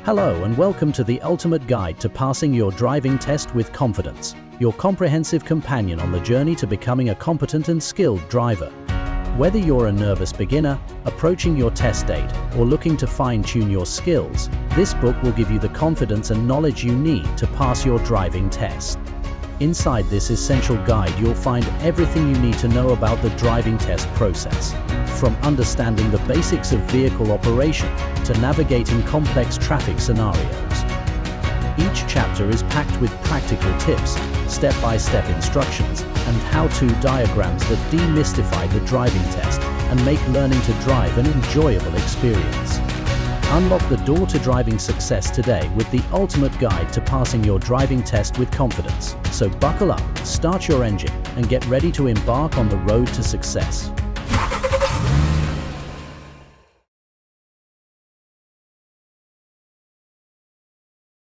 Hello and welcome to the ultimate guide to passing your driving test with confidence, your comprehensive companion on the journey to becoming a competent and skilled driver. Whether you're a nervous beginner, approaching your test date, or looking to fine-tune your skills, this book will give you the confidence and knowledge you need to pass your driving test. Inside this essential guide, you'll find everything you need to know about the driving test process, from understanding the basics of vehicle operation to navigating complex traffic scenarios. Each chapter is packed with practical tips, step-by-step instructions, and how-to diagrams that demystify the driving test and make learning to drive an enjoyable experience. Unlock the door to driving success today with the ultimate guide to passing your driving test with confidence. So buckle up, start your engine, and get ready to embark on the road to success.